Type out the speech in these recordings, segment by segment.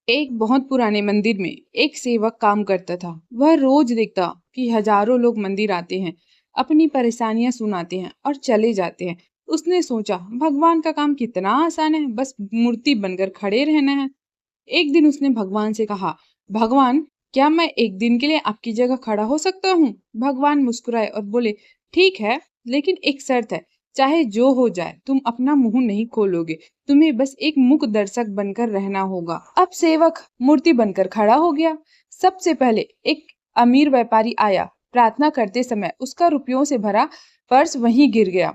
एक बहुत पुराने मंदिर में एक सेवक काम करता था। वह रोज देखता कि हजारों लोग मंदिर आते हैं, अपनी परेशानियां सुनाते हैं और चले जाते हैं। उसने सोचा, भगवान का काम कितना आसान है, बस मूर्ति बनकर खड़े रहना है। एक दिन उसने भगवान से कहा, भगवान, क्या मैं एक दिन के लिए आपकी जगह खड़ा हो सकता हूँ? भगवान मुस्कुराए और बोले, ठीक है, लेकिन एक शर्त है। चाहे जो हो जाए, तुम अपना मुंह नहीं खोलोगे। तुम्हें बस एक मूक दर्शक बनकर रहना होगा। अब सेवक मूर्ति बनकर खड़ा हो गया। सबसे पहले एक अमीर व्यापारी आया। प्रार्थना करते समय उसका रुपयों से भरा पर्स वहीं गिर गया।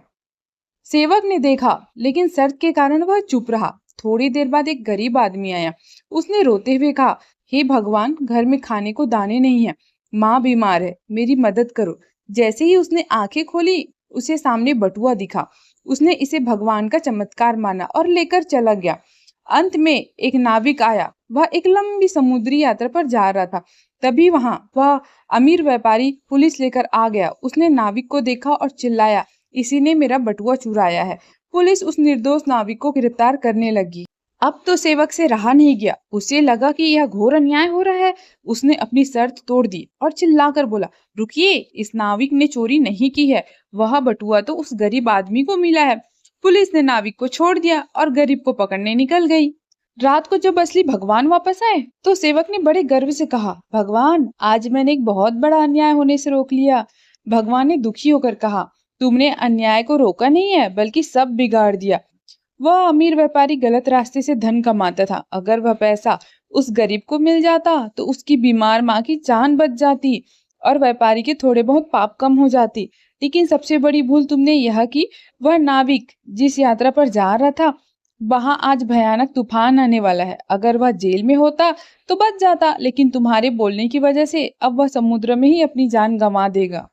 सेवक ने देखा, लेकिन शर्त के कारण वह चुप रहा। थोड़ी देर बाद एक गरीब आदमी आया। उसने रोते हुए कहा, हे भगवान, घर में खाने को दाने नहीं है, माँ बीमार है, मेरी मदद करो। जैसे ही उसने आंखें खोली, उसे सामने बटुआ दिखा। उसने इसे भगवान का चमत्कार माना और लेकर चला गया। अंत में एक नाविक आया। वह एक लंबी समुद्री यात्रा पर जा रहा था। तभी वहां वह अमीर व्यापारी पुलिस लेकर आ गया। उसने नाविक को देखा और चिल्लाया, इसी ने मेरा बटुआ चुराया है। पुलिस उस निर्दोष नाविक को गिरफ्तार करने लगी। अब तो सेवक से रहा नहीं गया। उसे लगा कि यह घोर अन्याय हो रहा है। उसने अपनी शर्त तोड़ दी और चिल्लाकर बोला, रुकिए, इस नाविक ने चोरी नहीं की है। वह बटुआ तो उस गरीब आदमी को मिला है। पुलिस ने नाविक को छोड़ दिया और गरीब को पकड़ने निकल गई। रात को जब असली भगवान वापस आए, तो सेवक ने बड़े गर्व से कहा, भगवान, आज मैंने एक बहुत बड़ा अन्याय होने से रोक लिया। भगवान ने दुखी होकर कहा, तुमने अन्याय को रोका नहीं है, बल्कि सब बिगाड़ दिया। वह अमीर व्यापारी गलत रास्ते से धन कमाता था। अगर वह पैसा उस गरीब को मिल जाता, तो उसकी बीमार माँ की जान बच जाती और व्यापारी के थोड़े बहुत पाप कम हो जाती। लेकिन सबसे बड़ी भूल तुमने यह की, वह नाविक जिस यात्रा पर जा रहा था, वहां आज भयानक तूफान आने वाला है। अगर वह जेल में होता तो बच जाता, लेकिन तुम्हारे बोलने की वजह से अब वह समुद्र में ही अपनी जान गंवा देगा।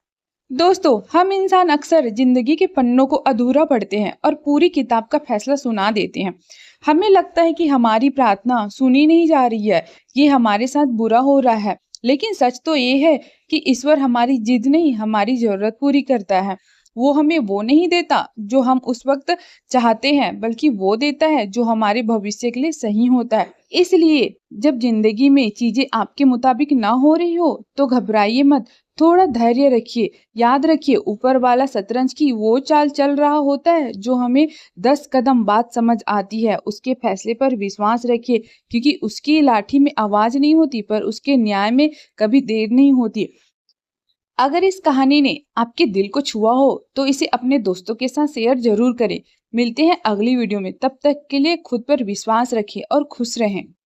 दोस्तों, हम इंसान अक्सर जिंदगी के पन्नों को अधूरा पढ़ते हैं और पूरी किताब का फैसला सुना देते हैं। हमें लगता है कि हमारी प्रार्थना सुनी नहीं जा रही है, ये हमारे साथ बुरा हो रहा है। लेकिन सच तो ये है कि ईश्वर हमारी जिद नहीं, हमारी जरूरत पूरी करता है। वो हमें वो नहीं देता जो हम उस वक्त चाहते हैं, बल्कि वो देता है जो हमारे भविष्य के लिए सही होता है। इसलिए जब जिंदगी में चीजें आपके मुताबिक ना हो रही हो, तो घबराइए मत, थोड़ा धैर्य रखिए। याद रखिए, ऊपर वाला शतरंज की वो चाल चल रहा होता है जो हमें 10 कदम बाद समझ आती है। उसके फैसले पर विश्वास रखिए, क्योंकि उसकी लाठी में आवाज नहीं होती, पर उसके न्याय में कभी देर नहीं होती। अगर इस कहानी ने आपके दिल को छुआ हो, तो इसे अपने दोस्तों के साथ शेयर जरूर करें। मिलते हैं अगली वीडियो में। तब तक के लिए खुद पर विश्वास रखें और खुश रहें।